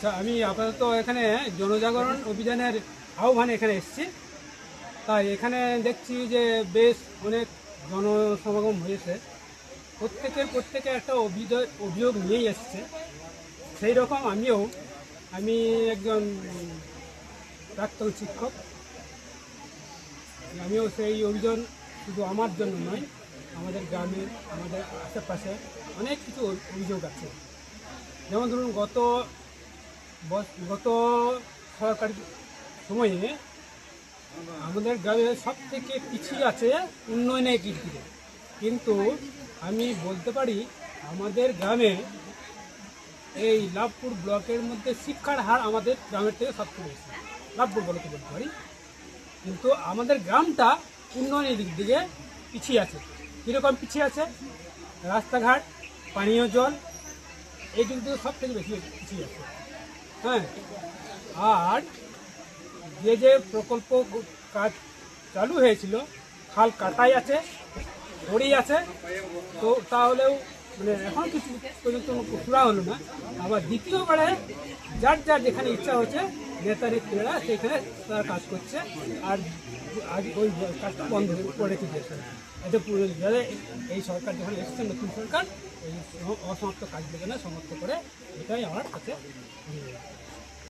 আচ্ছা, আমি আপাতত এখানে জনজাগরণ অভিযানের আহ্বানে এখানে এসেছি। তাই এখানে দেখছি যে বেশ অনেক জনসমাগম হয়েছে। প্রত্যেকে একটা অভিযোগ নিয়েই এসছে। সেই রকম আমি একজন প্রাক্তন শিক্ষক। আমিও সেই অভিযান শুধু আমার জন্য নয়, আমাদের গ্রামে, আমাদের আশেপাশে অনেক কিছু অভিযোগ আছে। যেমন ধরুন, গত সরকারি সময়ে আমাদের গ্রামে সব থেকে পিছিয়ে আছে উন্নয়নের দিক থেকে। কিন্তু আমি বলতে পারি আমাদের গ্রামে এই লাভপুর ব্লকের মধ্যে শিক্ষার হার আমাদের গ্রামের থেকে সবচেয়ে বেশি, লাভপুর ব্লকে বলতে পারি। কিন্তু আমাদের গ্রামটা উন্নয়নের দিক থেকে পিছিয়ে আছে। কীরকম পিছিয়ে আছে? রাস্তাঘাট, পানীয় জল, এই দিক থেকে সব থেকে বেশি পিছিয়ে আছে। হ্যাঁ, আর যে প্রকল্প কাজ চালু হয়েছিল, খাল কাটাই আছে, পড়ি আছে, তো তাহলেও মানে এখন কিছু পর্যন্ত পুরা হলো না। আবার দ্বিতীয়বারে যার যেখানে ইচ্ছা হচ্ছে নেতানেত্রীরা সেখানে তারা কাজ করছে, আর আজ ওই কাজটা বন্ধ করে দিয়েছে। এতে এই সরকার যখন এসেছে, নতুন সরকার, এই অসমাপ্ত কাজগুলো সমাপ্ত করে, এটাই আমার কাছে।